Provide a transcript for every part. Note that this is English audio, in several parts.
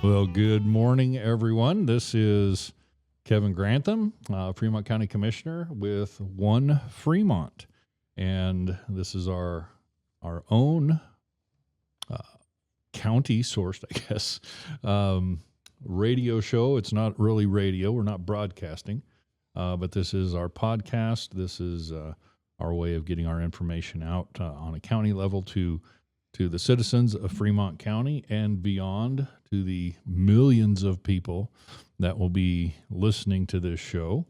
Well, good morning, everyone. This is Kevin Grantham, Fremont County Commissioner with OneFremont. And this is our own county sourced, I guess, radio show. It's not really radio. We're not broadcasting, but this is our podcast. This is our way of getting our information out on a county level to the citizens of Fremont County and beyond, to the millions of people that will be listening to this show.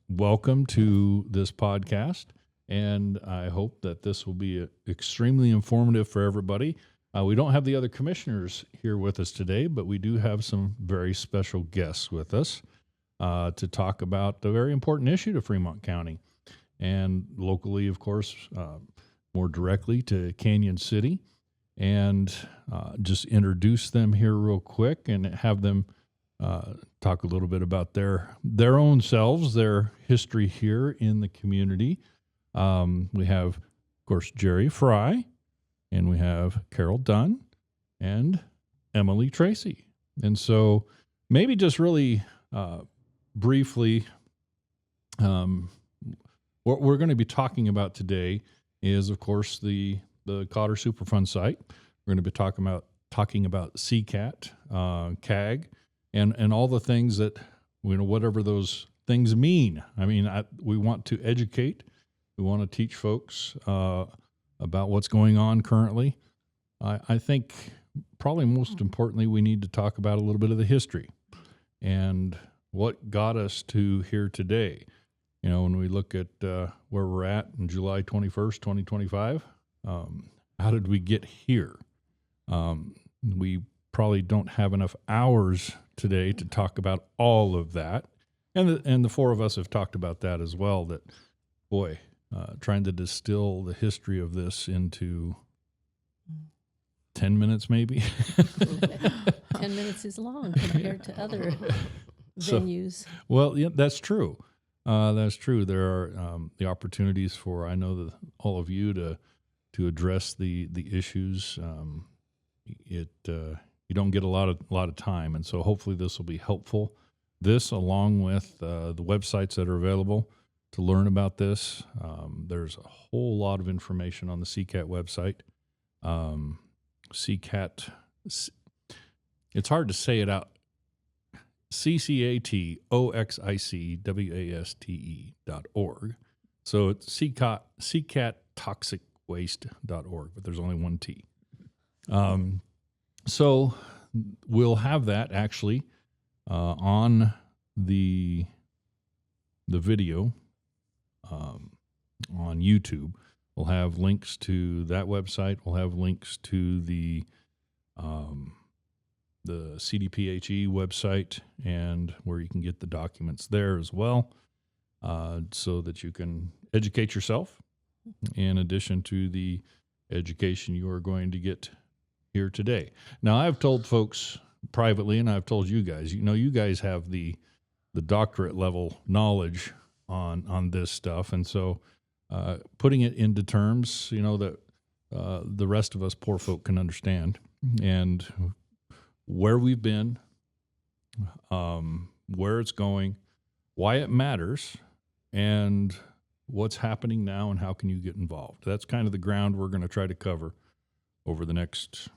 Welcome to this podcast, and I hope that this will be extremely informative for everybody. We don't have the other commissioners here with us today, but we do have some very special guests with us to talk about the very important issue to Fremont County and locally, of course, more directly to Canyon City, and just introduce them here real quick and have them talk a little bit about their own selves, their history here in the community. We have, of course, Jerry Fry, and we have Carol Dunn and Emily Tracy. And so maybe just really briefly, what we're going to be talking about today is, of course, the Cotter Superfund site. We're going to be talking about CCAT, CAG, and all the things that, whatever those things mean. I mean, we want to educate. We want to teach folks about what's going on currently. I think probably most importantly, we need to talk about a little bit of the history and what got us to here today. When we look at where we're at on July 21st, 2025, how did we get here? We probably don't have enough hours today to talk about all of that. And the four of us have talked about that as well, that, boy, trying to distill the history of this into 10 minutes maybe. 10 minutes is long compared to other venues. Well, yeah, that's true. That's true. There are the opportunities for, I know, all of you to address the issues. You don't get a lot of time, and so hopefully this will be helpful. This, along with the websites that are available to learn about this. There's a whole lot of information on the CCAT website. CCAT, it's hard to say it out. CCATOXICWASTE.org. So it's CCATtoxicwaste.org, but there's only one T. So we'll have that actually on the video on YouTube. We'll have links to that website. We'll have links to the CDPHE website and where you can get the documents there as well, so that you can educate yourself in addition to the education you are going to get here today. Now, I've told folks privately, and I've told you guys, you guys have the doctorate level knowledge on this stuff, and so putting it into terms, that the rest of us poor folk can understand, and where we've been, where it's going, why it matters, and what's happening now, and how can you get involved. That's kind of the ground we're going to try to cover over the next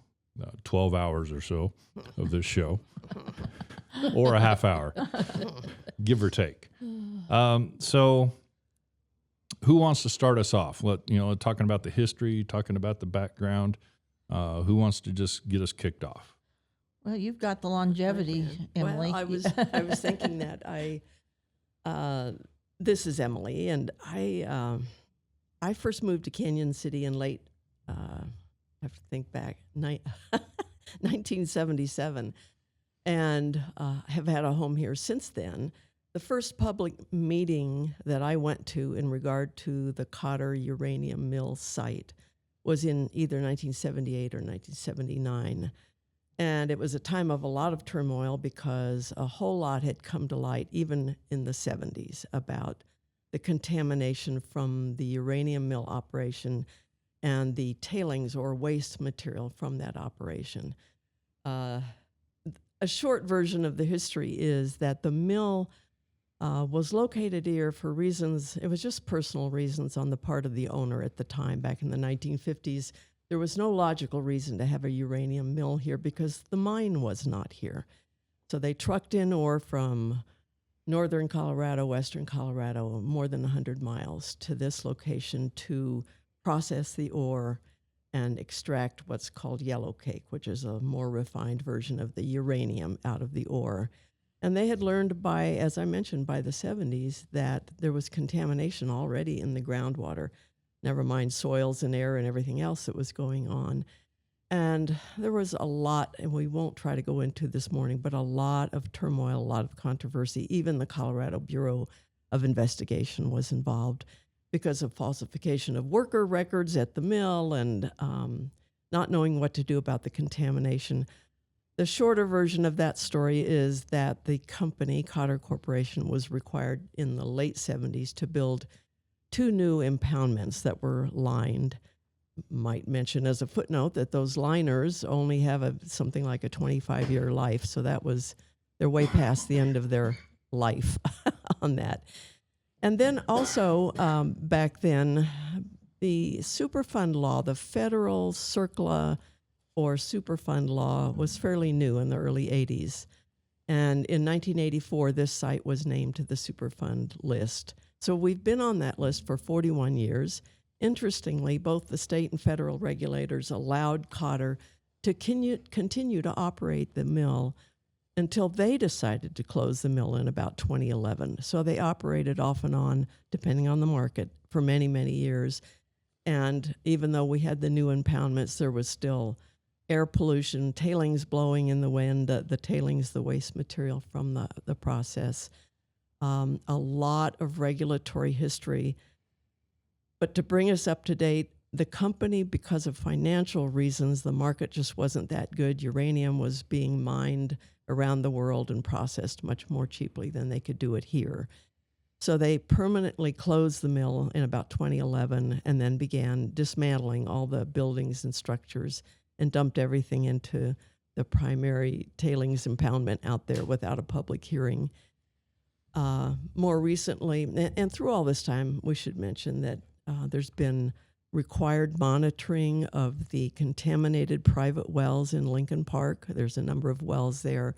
12 hours or so of this show, or a half hour, give or take. So who wants to start us off? Talking about the history, talking about the background. Who wants to just get us kicked off? Well, you've got the longevity, Emily. Well, I was thinking that this is Emily, and I first moved to Canyon City in late, I have to think back, 1977, and have had a home here since then. The first public meeting that I went to in regard to the Cotter uranium mill site was in either 1978 or 1979. And it was a time of a lot of turmoil because a whole lot had come to light, even in the 70s, about the contamination from the uranium mill operation and the tailings or waste material from that operation. a short version of the history is that the mill was located here for reasons, it was just personal reasons on the part of the owner at the time, back in the 1950s. There was no logical reason to have a uranium mill here because the mine was not here. So they trucked in ore from northern Colorado, western Colorado, more than 100 miles to this location to process the ore and extract what's called yellow cake, which is a more refined version of the uranium out of the ore. And they had learned by, as I mentioned, by the 70s that there was contamination already in the groundwater, never mind soils and air and everything else that was going on. And there was a lot, and we won't try to go into this morning, but a lot of turmoil, a lot of controversy. Even the Colorado Bureau of Investigation was involved because of falsification of worker records at the mill and not knowing what to do about the contamination. The shorter version of that story is that the company, Cotter Corporation, was required in the late 70s to build 2 new impoundments that were lined. Might mention as a footnote that those liners only have something like a 25-year life, so they're way past the end of their life on that. And then also back then, the Superfund law, the federal CERCLA or Superfund law, was fairly new in the early 80s. And in 1984, this site was named to the Superfund list. So we've been on that list for 41 years. Interestingly, both the state and federal regulators allowed Cotter to continue to operate the mill until they decided to close the mill in about 2011. So they operated off and on, depending on the market, for many, many years. And even though we had the new impoundments, there was still air pollution, tailings blowing in the wind, the tailings, the waste material from the process, a lot of regulatory history. But to bring us up to date, the company, because of financial reasons, the market just wasn't that good. Uranium was being mined around the world and processed much more cheaply than they could do it here. So they permanently closed the mill in about 2011 and then began dismantling all the buildings and structures and dumped everything into the primary tailings impoundment out there without a public hearing. More recently, and through all this time, we should mention that there's been required monitoring of the contaminated private wells in Lincoln Park. There's a number of wells there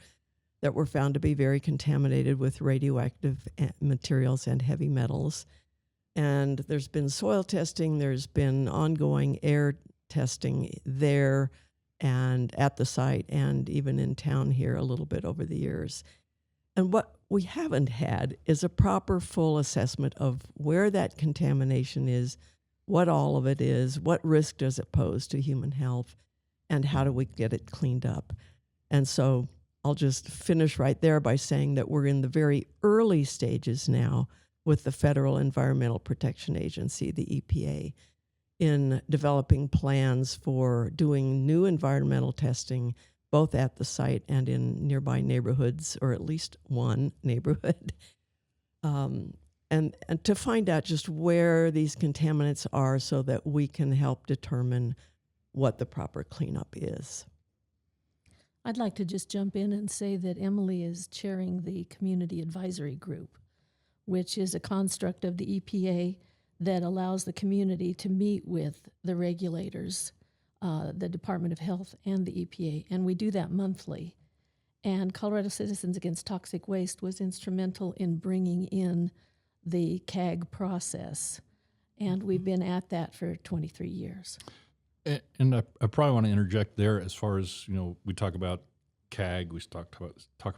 that were found to be very contaminated with radioactive materials and heavy metals. And there's been soil testing, there's been ongoing air testing there and at the site and even in town here a little bit over the years. And what we haven't had is a proper full assessment of where that contamination is, what all of it is, what risk does it pose to human health, and how do we get it cleaned up. And so I'll just finish right there by saying that we're in the very early stages now with the Federal Environmental Protection Agency, the EPA, in developing plans for doing new environmental testing both at the site and in nearby neighborhoods, or at least one neighborhood, and to find out just where these contaminants are so that we can help determine what the proper cleanup is. I'd like to just jump in and say that Emily is chairing the Community Advisory Group, which is a construct of the EPA that allows the community to meet with the regulators, the Department of Health and the EPA, and we do that monthly. And Colorado Citizens Against Toxic Waste was instrumental in bringing in the CAG process, and we've been at that for 23 years. And I probably want to interject there as far as, we talk about CAG, we talk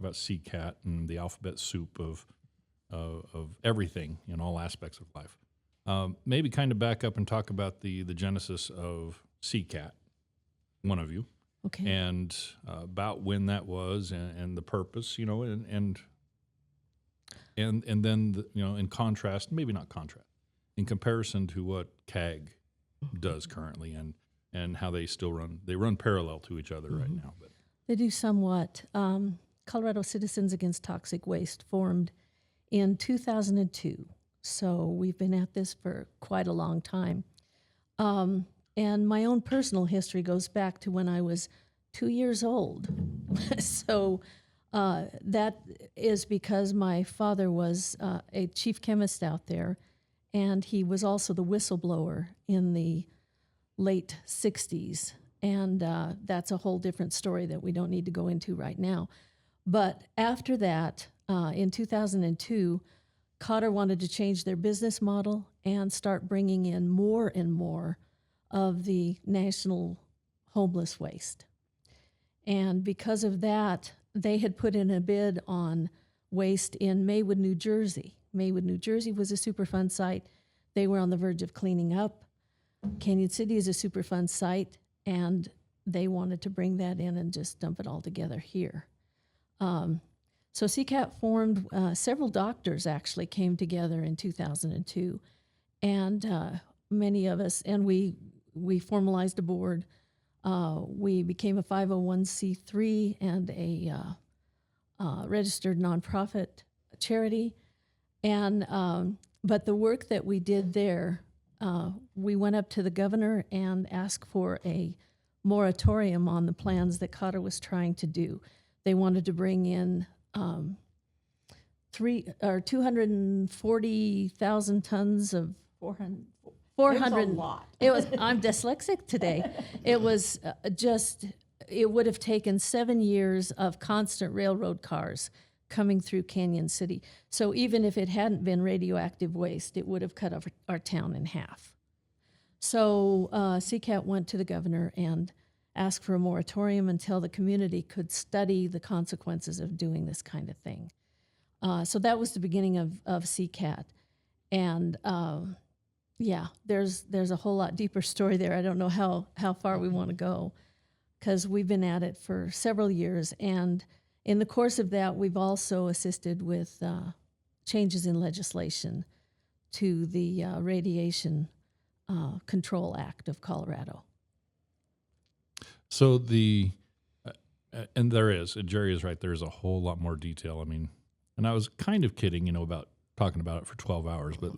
about CCAT and the alphabet soup of everything in all aspects of life. Maybe kind of back up and talk about the genesis of CCAT, one of you, Okay. and about when that was and the purpose, and then in contrast, maybe not contrast, in comparison to what CAG does currently and how they still run parallel to each other right now. But They do somewhat. Colorado Citizens Against Toxic Waste formed in 2002, so we've been at this for quite a long time. And my own personal history goes back to when I was 2 years old. So that is because my father was a chief chemist out there, and he was also the whistleblower in the late 60s. And that's a whole different story that we don't need to go into right now. But after that, in 2002, Cotter wanted to change their business model and start bringing in more and more of the national homeless waste. And because of that, they had put in a bid on waste in Maywood, New Jersey. Maywood, New Jersey was a Superfund site. They were on the verge of cleaning up. Canyon City is a Superfund site, and they wanted to bring that in and just dump it all together here. So CCAT formed, several doctors actually came together in 2002, and many of us, and we formalized a board. We became a 501c3 and a registered nonprofit charity. And but the work that we did there, we went up to the governor and asked for a moratorium on the plans that Cotter was trying to do. They wanted to bring in 240,000 tons of 400. It was a lot. I'm dyslexic today. It was it would have taken 7 years of constant railroad cars coming through Canyon City. So even if it hadn't been radioactive waste, it would have cut our town in half. So CCAT went to the governor and asked for a moratorium until the community could study the consequences of doing this kind of thing. So that was the beginning of CCAT. And yeah, there's a whole lot deeper story there. I don't know how far we want to go, because we've been at it for several years. And in the course of that, we've also assisted with changes in legislation to the Radiation Control Act of Colorado. So and Jerry is right, there's a whole lot more detail. I mean, and I was kind of kidding, about talking about it for 12 hours, but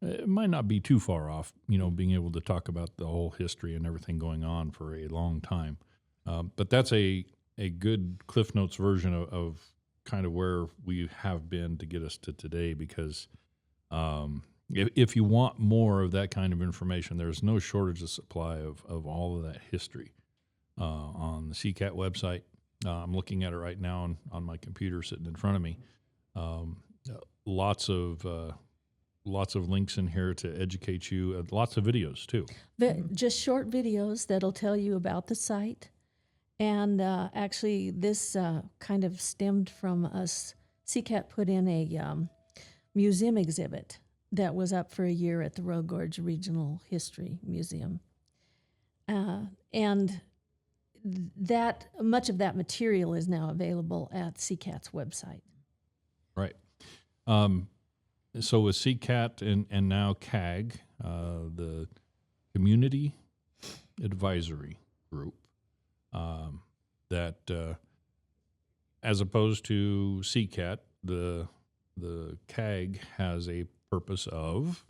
it might not be too far off, being able to talk about the whole history and everything going on for a long time. But that's a good Cliff Notes version of kind of where we have been to get us to today, because if you want more of that kind of information, there's no shortage of supply of all of that history on the CCAT website. I'm looking at it right now on my computer sitting in front of me. Lots of links in here to educate you. Lots of videos too. Just short videos that'll tell you about the site. And actually, this kind of stemmed from us. CCAT put in a museum exhibit that was up for a year at the Road Gorge Regional History Museum. And that much of that material is now available at CCAT's website. Right. So with CCAT and now CAG, the Community Advisory Group, that as opposed to CCAT, the CAG has a purpose of?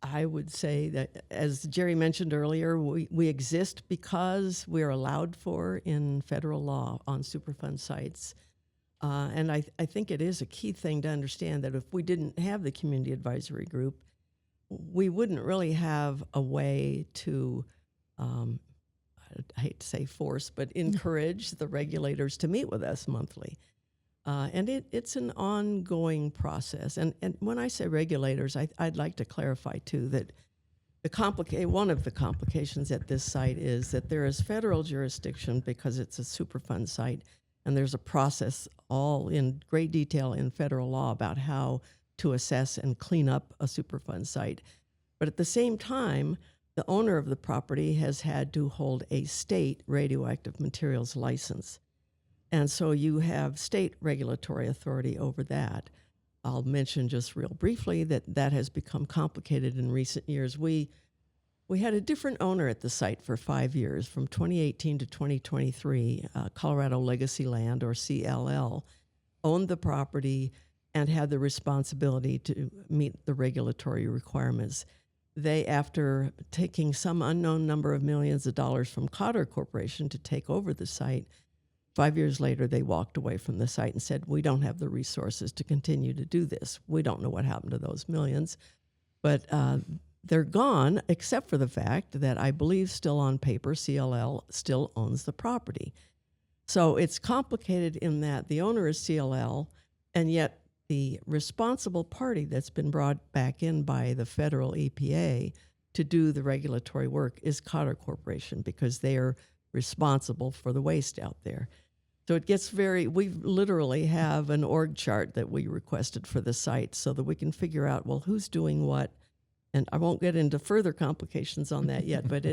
I would say that, as Jerry mentioned earlier, we exist because we're allowed for in federal law on Superfund sites. And I think it is a key thing to understand that if we didn't have the Community Advisory Group, we wouldn't really have a way to, I hate to say force, but encourage the regulators to meet with us monthly. And it's an ongoing process. And when I say regulators, I'd like to clarify, too, that one of the complications at this site is that there is federal jurisdiction because it's a Superfund site, and there's a process all in great detail in federal law about how to assess and clean up a Superfund site. But at the same time, the owner of the property has had to hold a state radioactive materials license. And so you have state regulatory authority over that. I'll mention just real briefly that has become complicated in recent years. We had a different owner at the site for 5 years, from 2018 to 2023. Colorado Legacy Land, or CLL, owned the property and had the responsibility to meet the regulatory requirements. they, after taking some unknown number of millions of dollars from Cotter Corporation to take over the site, 5 years later, they walked away from the site and said, we don't have the resources to continue to do this. We don't know what happened to those millions. But they're gone, except for the fact that I believe still on paper, CLL still owns the property. So it's complicated in that the owner is CLL, and yet the responsible party that's been brought back in by the federal EPA to do the regulatory work is Cotter Corporation, because they are responsible for the waste out there. So it gets we literally have an org chart that we requested for the site so that we can figure out, well, who's doing what. And I won't get into further complications on that yet, but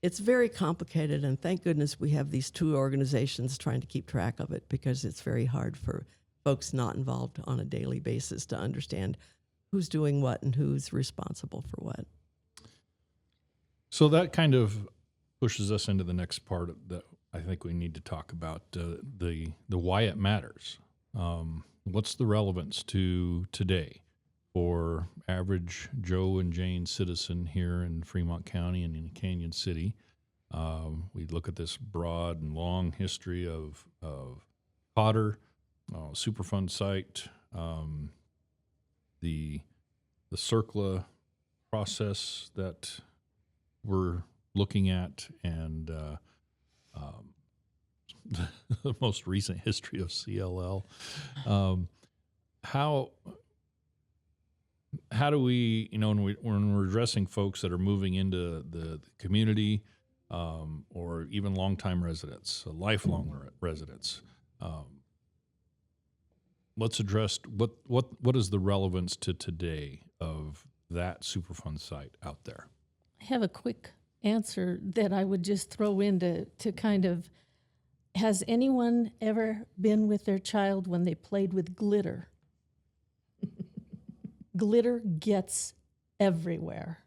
it's very complicated, and thank goodness we have these two organizations trying to keep track of it, because it's very hard for folks not involved on a daily basis to understand who's doing what and who's responsible for what. So that kind of pushes us into the next part that I think we need to talk about, the why it matters. What's the relevance to today for average Joe and Jane citizen here in Fremont County and in Canyon City? We look at this broad and long history of Cotter, Superfund site, the CERCLA process that we're looking at, and the most recent history of CLL. How do we, when we're addressing folks that are moving into the community, or even longtime residents, lifelong residents, let's address what is the relevance to today of that Superfund site out there? I have a quick answer that I would just throw in to kind of, has anyone ever been with their child when they played with glitter? Glitter gets everywhere,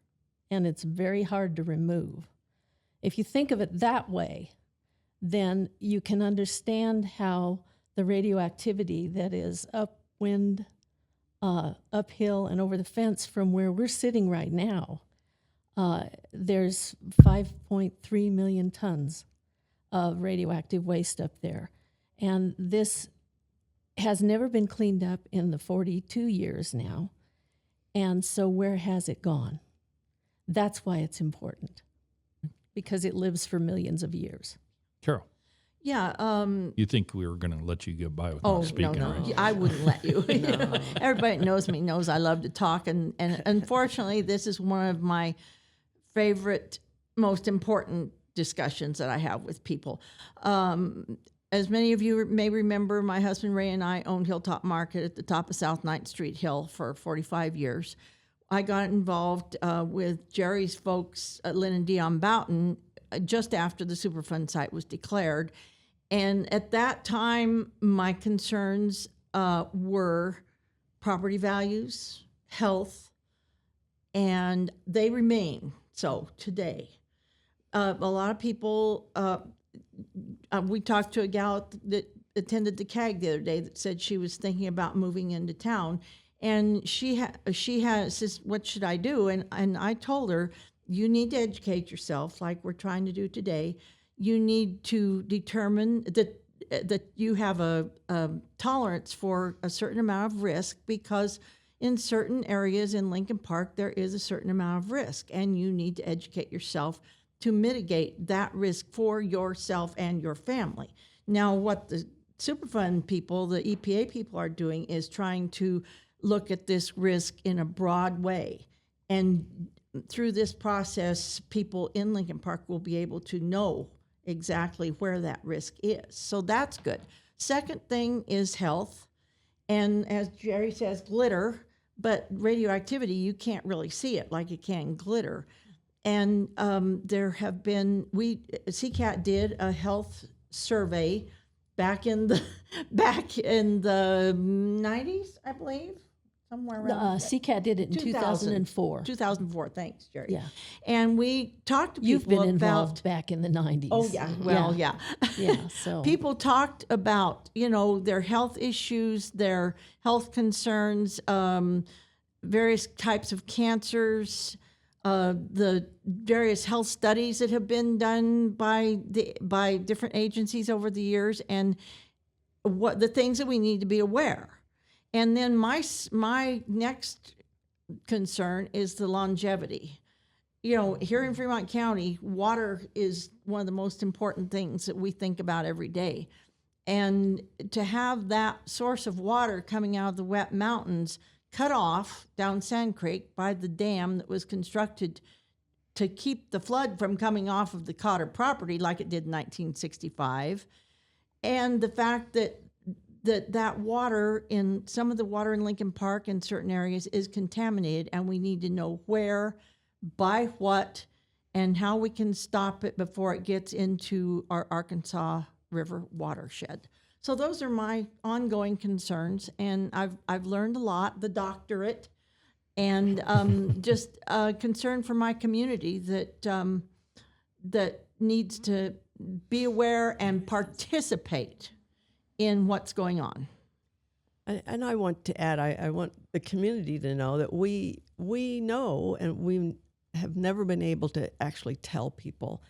and it's very hard to remove. If you think of it that way, then you can understand how the radioactivity that is upwind, uphill, and over the fence from where we're sitting right now, there's 5.3 million tons of radioactive waste up there. And this has never been cleaned up in the 42 years now. And so where has it gone? That's why it's important, because it lives for millions of years. Carol. Yeah. You think we were going to let you get by with not speaking? No. Right? I wouldn't let you. Everybody that knows me knows I love to talk. And unfortunately, this is one of my favorite, most important discussions that I have with people. As many of you may remember, my husband Ray and I owned Hilltop Market at the top of South 9th Street Hill for 45 years. I got involved with Jerry's folks, Lynn and Dion Boughton, just after the Superfund site was declared. And at that time, my concerns were property values, health, and they remain so today. A lot of people, we talked to a gal that attended the CAG the other day that said she was thinking about moving into town. And she says, what should I do? And I told her, you need to educate yourself like we're trying to do today. You need to determine that you have a tolerance for a certain amount of risk, because in certain areas in Lincoln Park, there is a certain amount of risk, and you need to educate yourself to mitigate that risk for yourself and your family. Now, what the Superfund people, the EPA people are doing is trying to look at this risk in a broad way. And through this process, people in Lincoln Park will be able to know exactly where that risk is. So that's good. Second thing is health. And as Jerry says, glitter, but radioactivity, you can't really see it like you can glitter. And there have been, CCAT did a health survey back in the 90s, I believe. Somewhere around CCAT did it in 2004. 2004, thanks, Jerry. Yeah. And we talked to people You've been about, involved back in the 90s. Oh, yeah. Well, yeah. Yeah, so. People talked about, their health issues, their health concerns, various types of cancers, the various health studies that have been done by different agencies over the years, and what the things that we need to be aware. And then my next concern is the longevity. Here in Fremont County, water is one of the most important things that we think about every day. And to have that source of water coming out of the wet mountains cut off down Sand Creek by the dam that was constructed to keep the flood from coming off of the Cotter property like it did in 1965, and the fact that water in some of the water in Lincoln Park in certain areas is contaminated, and we need to know where, by what, and how we can stop it before it gets into our Arkansas River watershed. So those are my ongoing concerns, and I've learned a lot, the doctorate, and just concern for my community that needs to be aware and participate in what's going on. And I want to add, I want the community to know that we know, and we have never been able to actually tell people,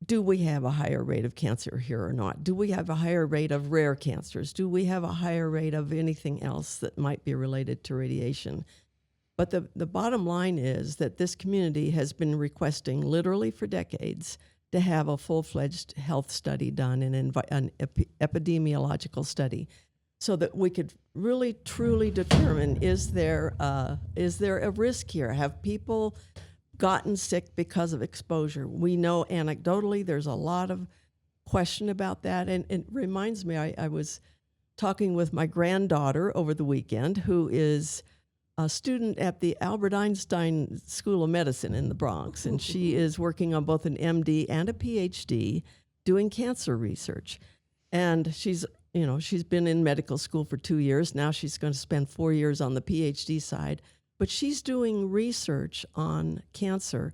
do we have a higher rate of cancer here or not? Do we have a higher rate of rare cancers? Do we have a higher rate of anything else that might be related to radiation? But the bottom line is that this community has been requesting literally for decades to have a full-fledged health study done, an epidemiological study, so that we could really truly determine, is there a risk here? Have people gotten sick because of exposure? We know anecdotally there's a lot of question about that, and it reminds me, I was talking with my granddaughter over the weekend, who is a student at the Albert Einstein School of Medicine in the Bronx, and she is working on both an MD and a PhD doing cancer research. And she's been in medical school for 2 years. Now she's going to spend 4 years on the PhD side, but she's doing research on cancer.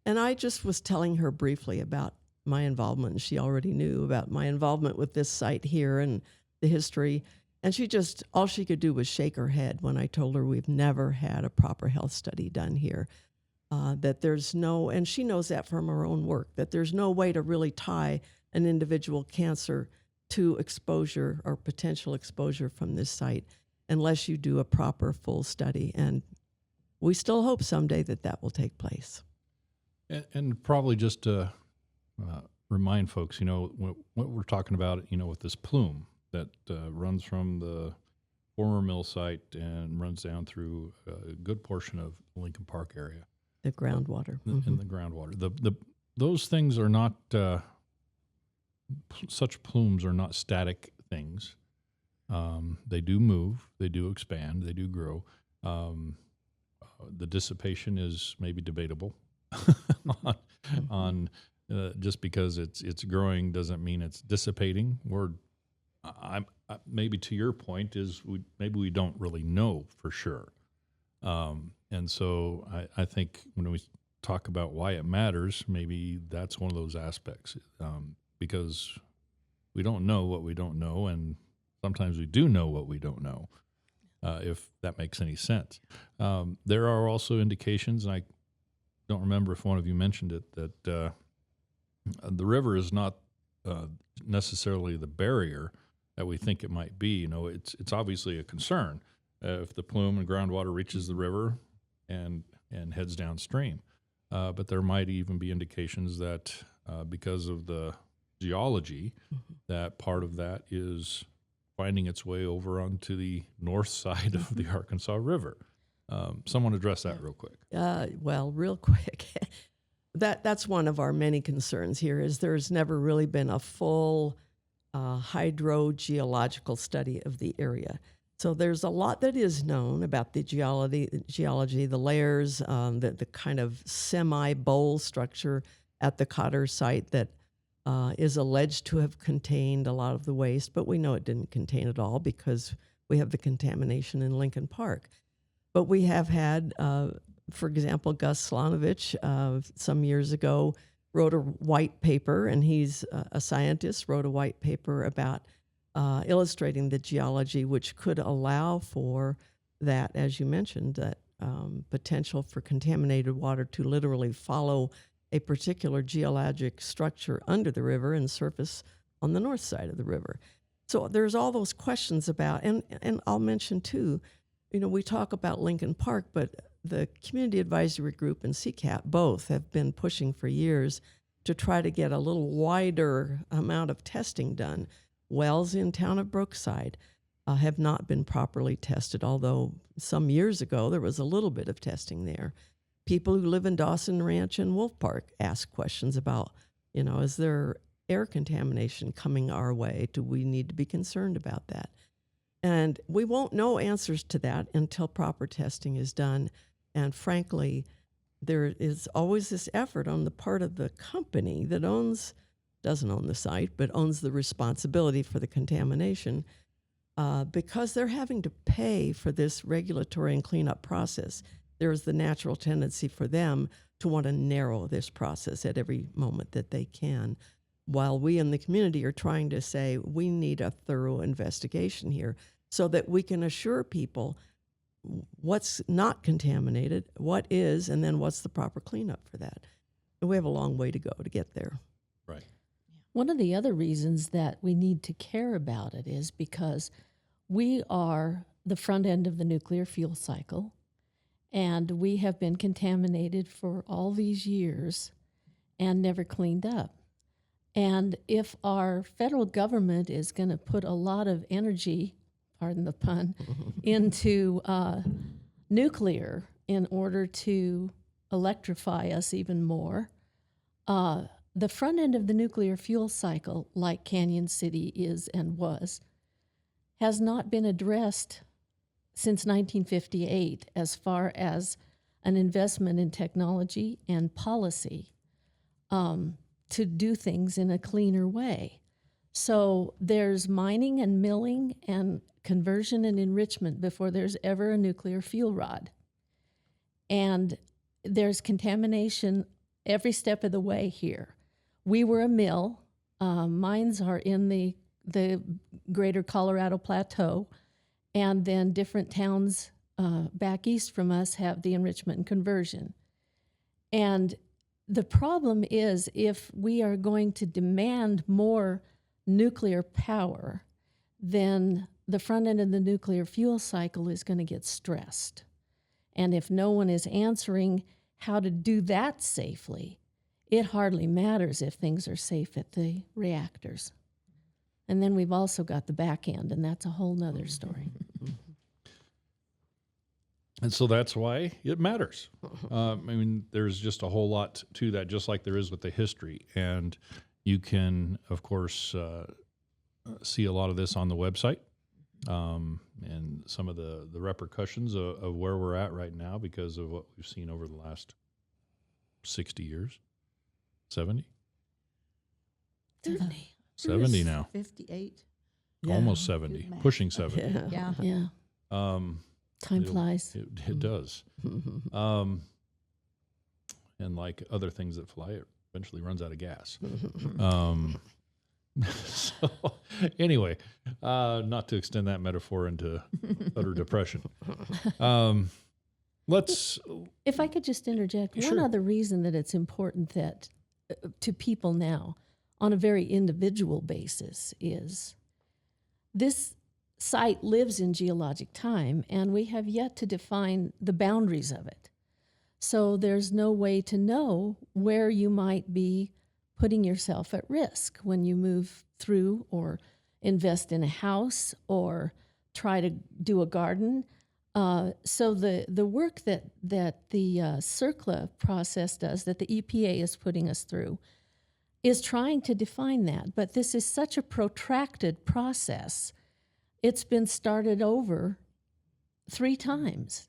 And I just was telling her briefly about my involvement, and she already knew about my involvement with this site here and the history. And all she could do was shake her head when I told her we've never had a proper health study done here. That there's no, and she knows that from her own work, that there's no way to really tie an individual cancer to exposure or potential exposure from this site unless you do a proper full study. And we still hope someday that will take place. And probably just to remind folks, what we're talking about, with this plume that runs from the former mill site and runs down through a good portion of the Lincoln Park area. The groundwater. In the groundwater. Those things are not, such plumes are not static things. They do move, they do expand, they do grow. The dissipation is maybe debatable on just because it's growing doesn't mean it's dissipating. Maybe to your point is maybe we don't really know for sure. And so I think when we talk about why it matters, maybe that's one of those aspects, because we don't know what we don't know, and sometimes we do know what we don't know, if that makes any sense. There are also indications, and I don't remember if one of you mentioned it, that the river is not necessarily the barrier that we think it might be. It's obviously a concern if the plume and groundwater reaches the river and heads downstream. But there might even be indications that because of the geology, that part of that is finding its way over onto the north side of the Arkansas River. Someone address that real quick. Well, real quick. That's one of our many concerns here, is there's never really been a full hydrogeological study of the area. So there's a lot that is known about the geology, the layers, the kind of semi-bowl structure at the Cotter site that is alleged to have contained a lot of the waste, but we know it didn't contain it all because we have the contamination in Lincoln Park. But we have had, for example, Gus Slanovich some years ago wrote a white paper, and he's a scientist, wrote a white paper about illustrating the geology, which could allow for that, as you mentioned, that potential for contaminated water to literally follow a particular geologic structure under the river and surface on the north side of the river. So there's all those questions about, and I'll mention too, we talk about Lincoln Park, but the Community Advisory Group and CCAT both have been pushing for years to try to get a little wider amount of testing done. Wells in town of Brookside have not been properly tested, although some years ago there was a little bit of testing there. People who live in Dawson Ranch and Wolf Park ask questions about, is there air contamination coming our way? Do we need to be concerned about that? And we won't know answers to that until proper testing is done. And frankly, there is always this effort on the part of the company that doesn't own the site, but owns the responsibility for the contamination, because they're having to pay for this regulatory and cleanup process. There's the natural tendency for them to want to narrow this process at every moment that they can, while we in the community are trying to say we need a thorough investigation here so that we can assure people what's not contaminated, what is, and then what's the proper cleanup for that. And we have a long way to go to get there. Right. One of the other reasons that we need to care about it is because we are the front end of the nuclear fuel cycle, and we have been contaminated for all these years and never cleaned up. And if our federal government is going to put a lot of energy, pardon the pun, into nuclear in order to electrify us even more, the front end of the nuclear fuel cycle, like Canyon City is and was, has not been addressed since 1958 as far as an investment in technology and policy to do things in a cleaner way. So there's mining and milling and conversion and enrichment before there's ever a nuclear fuel rod. And there's contamination every step of the way here. We were a mill. Mines are in the greater Colorado Plateau, and then different towns back east from us have the enrichment and conversion. And the problem is, if we are going to demand more nuclear power, then the front end of the nuclear fuel cycle is going to get stressed. And if no one is answering how to do that safely, it hardly matters if things are safe at the reactors. And then we've also got the back end, and that's a whole nother story. And so that's why it matters. There's just a whole lot to that, just like there is with the history. And you can, of course, see a lot of this on the website, and some of the repercussions of where we're at right now because of what we've seen over the last 60 years. 70? 70 now. 58. Almost 70. Good math. Pushing 70. Yeah. Yeah, time flies. It does. And like other things that fly, it eventually runs out of gas. So anyway, not to extend that metaphor into utter depression. If I could just interject, Sure. one other reason that it's important that to people now on a very individual basis is this site lives in geologic time, and we have yet to define the boundaries of it. So there's no way to know where you might be putting yourself at risk when you move through or invest in a house or try to do a garden. So the work that the CERCLA process does, that the EPA is putting us through, is trying to define that. But this is such a protracted process. It's been started over 3 times.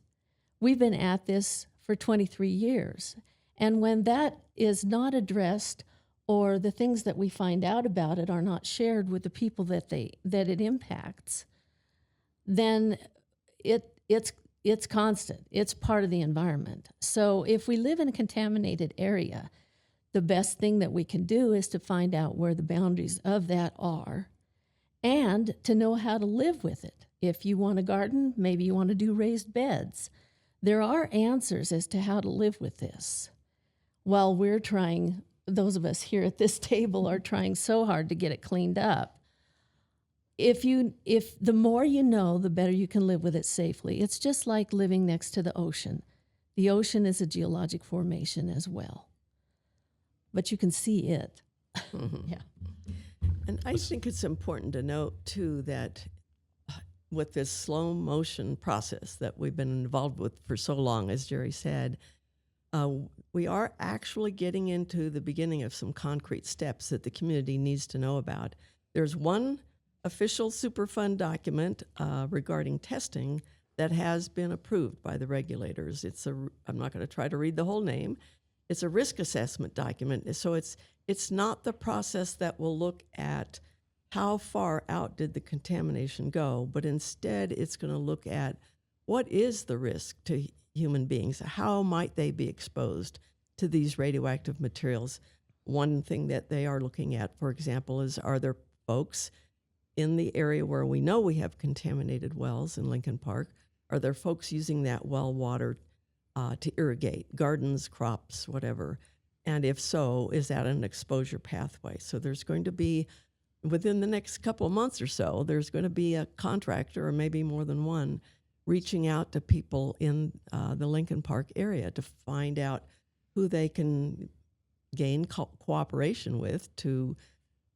We've been at this for 23 years. And when that is not addressed, or the things that we find out about it are not shared with the people that it impacts, then it's constant. It's part of the environment. So if we live in a contaminated area, the best thing that we can do is to find out where the boundaries of that are and to know how to live with it. If you want a garden, maybe you want to do raised beds. There are answers as to how to live with this. While we're trying, those of us here at this table are trying so hard to get it cleaned up. If the more you know, the better you can live with it safely. It's just like living next to the ocean. The ocean is a geologic formation as well, but you can see it. Mm-hmm. Yeah. And I think it's important to note, too, that with this slow motion process that we've been involved with for so long, as Jerry said, we are actually getting into the beginning of some concrete steps that the community needs to know about. There's one official Superfund document regarding testing that has been approved by the regulators. I'm not going to try to read the whole name. It's a risk assessment document. So it's not the process that will look at how far out did the contamination go, but instead it's going to look at what is the risk to human beings? How might they be exposed to these radioactive materials? One thing that they are looking at, for example, is are there folks in the area where we know we have contaminated wells in Lincoln Park? Are there folks using that well water to irrigate gardens, crops, whatever? And if so, is that an exposure pathway? So there's going to be, within the next couple of months or so, there's going to be a contractor, or maybe more than one, reaching out to people in the Lincoln Park area to find out who they can gain cooperation with to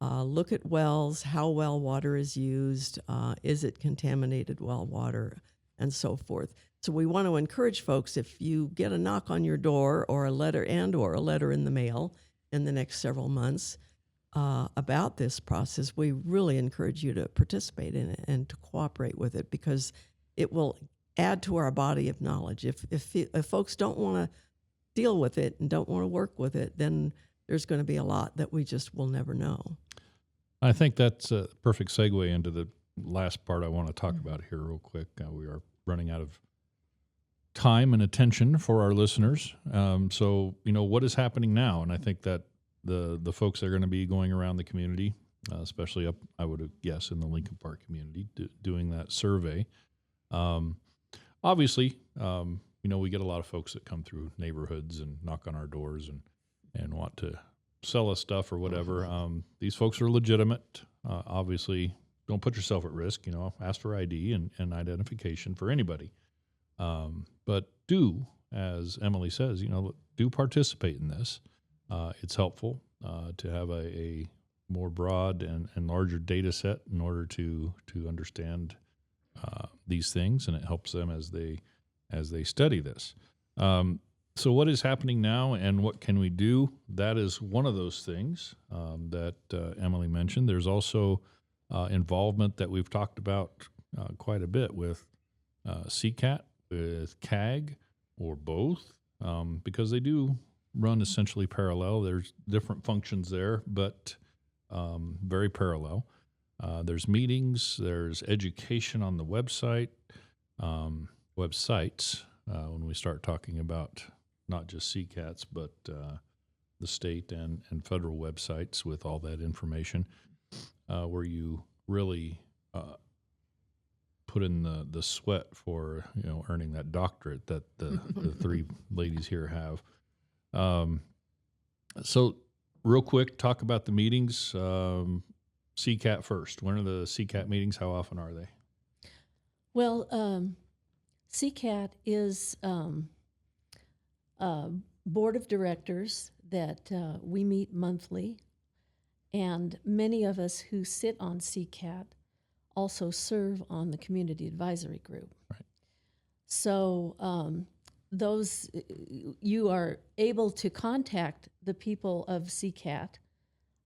look at wells, how well water is used, is it contaminated well water, and so forth. So we want to encourage folks, if you get a knock on your door or a letter in the mail in the next several months about this process, we really encourage you to participate in it and to cooperate with it, because it will add to our body of knowledge. If folks don't want to deal with it and don't want to work with it, then there's going to be a lot that we just will never know. I think that's a perfect segue into the last part I want to talk about here real quick. We are running out of time and attention for our listeners. So, what is happening now? And I think that the folks that are going to be going around the community, especially up, I would guess, in the Lincoln Park community, doing that survey. Obviously, we get a lot of folks that come through neighborhoods and knock on our doors and want to sell us stuff or whatever. These folks are legitimate. Obviously, don't put yourself at risk. Ask for ID and identification for anybody. But do, as Emily says, do participate in this. It's helpful to have a more broad and larger data set in order to understand these things, and it helps them as they study this. So what is happening now, and what can we do? That is one of those things that Emily mentioned. There's also involvement that we've talked about quite a bit with CCAT, with CAG, or both, because they do run essentially parallel. There's different functions there, but very parallel. There's meetings, there's education on the websites, when we start talking about not just CCATs, but the state and federal websites with all that information, where you really put in the sweat for earning that doctorate that the three ladies here have. So real quick, talk about the meetings. CCAT first. When are the CCAT meetings? How often are they? Well, CCAT is a board of directors that we meet monthly, and many of us who sit on CCAT also serve on the community advisory group. Right. So those, you are able to contact the people of CCAT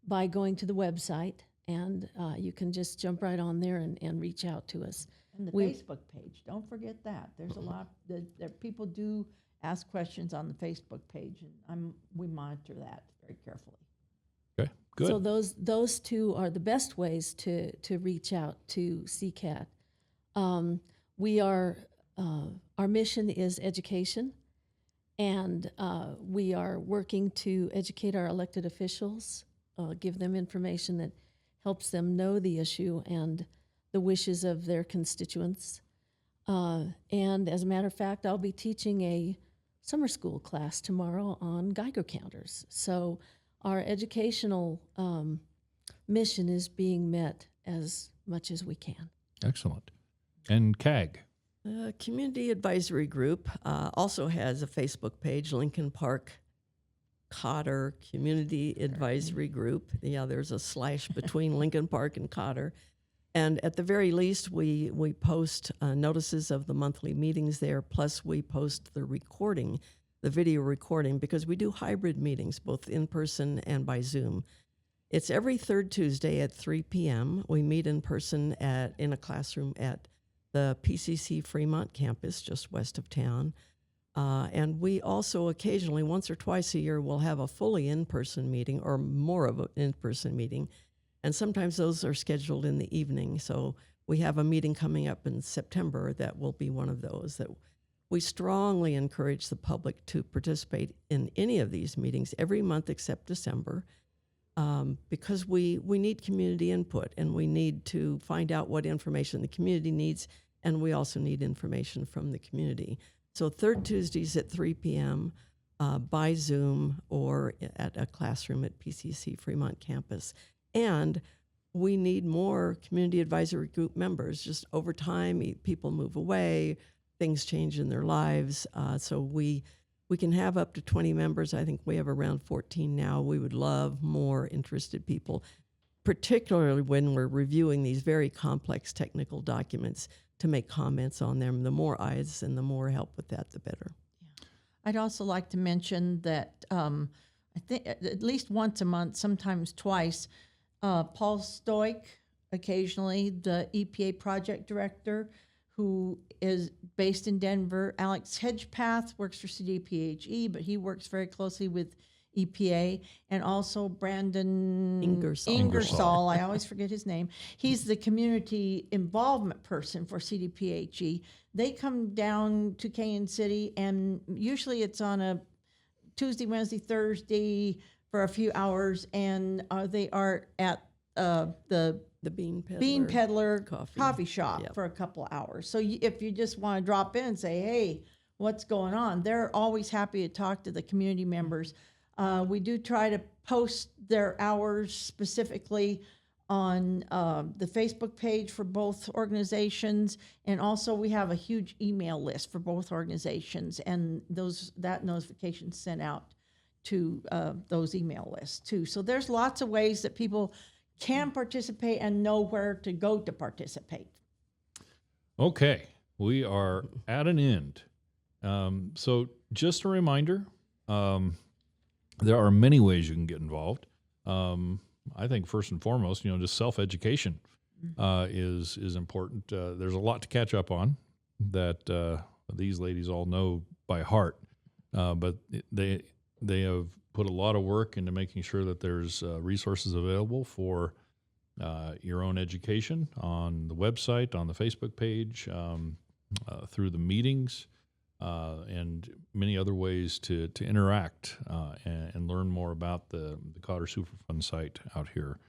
by going to the website, and you can just jump right on there and reach out to us. And the We- Facebook page, don't forget that. There's a lot that people do ask questions on the Facebook page, and we monitor that very carefully. Okay, good. So those two are the best ways to reach out to CCAT. We are our mission is education, and we are working to educate our elected officials, give them information that helps them know the issue and the wishes of their constituents. And as a matter of fact, I'll be teaching a summer school class tomorrow on Geiger counters. So our educational mission is being met as much as we can. Excellent. And CAG. Community Advisory Group also has a Facebook page, Lincoln Park Cotter Community Advisory Group. Yeah, there's a slash between Lincoln Park and Cotter. And at the very least, we post notices of the monthly meetings there, plus we post the recording, the video recording, because we do hybrid meetings, both in person and by Zoom. It's every third Tuesday at 3 p.m. We meet in person in a classroom at the PCC Fremont campus, just west of town. And we also occasionally, once or twice a year, will have a fully in-person meeting or more of an in-person meeting. And sometimes those are scheduled in the evening. So we have a meeting coming up in September that will be one of those. That we strongly encourage the public to participate in any of these meetings every month except December, because we need community input, and we need to find out what information the community needs, and we also need information from the community. So third Tuesdays at 3 p.m. By Zoom or at a classroom at PCC Fremont campus. And we need more community advisory group members. Just over time, people move away, things change in their lives. So we can have up to 20 members. I think we have around 14 now. We would love more interested people, particularly when we're reviewing these very complex technical documents, to make comments on them. The more eyes and the more help with that, the better. I'd also like to mention that I think at least once a month, sometimes twice, Paul Stoic, occasionally the EPA project director, who is based in Denver. Alex Hedgepath works for CDPHE, but he works very closely with EPA, and also Brandon Ingersoll. I always forget his name. He's the community involvement person for CDPHE. They come down to Canon City, and usually it's on a Tuesday, Wednesday, Thursday for a few hours, and they are at the Bean Peddler coffee shop for a couple hours. So if you just want to drop in and say, hey, what's going on, they're always happy to talk to the community members. We do try to post their hours specifically on the Facebook page for both organizations, and also we have a huge email list for both organizations, and that notification sent out to those email lists too. So there's lots of ways that people can participate and know where to go to participate. Okay, we are at an end. So just a reminder, there are many ways you can get involved. I think first and foremost, just self-education is important. There's a lot to catch up on that these ladies all know by heart, but they have put a lot of work into making sure that there's resources available for your own education on the website, on the Facebook page, through the meetings, and many other ways to interact and learn more about the Cotter Superfund site out here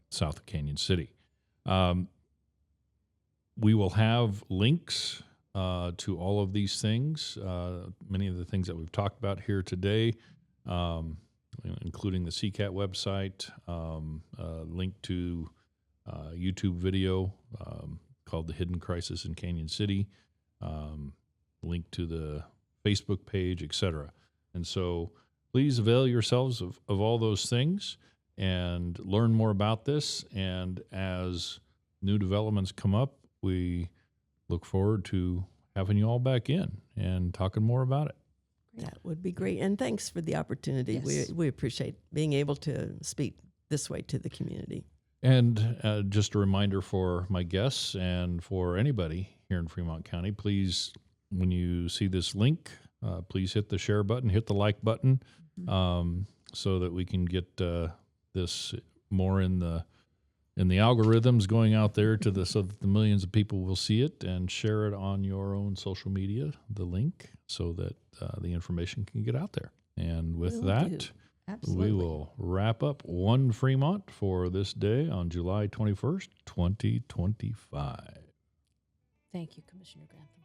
south of Canyon City. We will have links to all of these things, many of the things that we've talked about here today, including the CCAT website, link to YouTube video called The Hidden Crisis in Canyon City, link to the Facebook page, etc. And so please avail yourselves of all those things and learn more about this. And as new developments come up, we look forward to having you all back in and talking more about it. That would be great. And thanks for the opportunity. Yes. We appreciate being able to speak this way to the community. And just a reminder for my guests and for anybody here in Fremont County, please, when you see this link, please hit the share button, hit the like button, so that we can get this more in the algorithms going out there so that the millions of people will see it, and share it on your own social media, the link, so that the information can get out there. And with that, we will wrap up One Fremont for this day on July 21st, 2025. Thank you, Commissioner Grantham.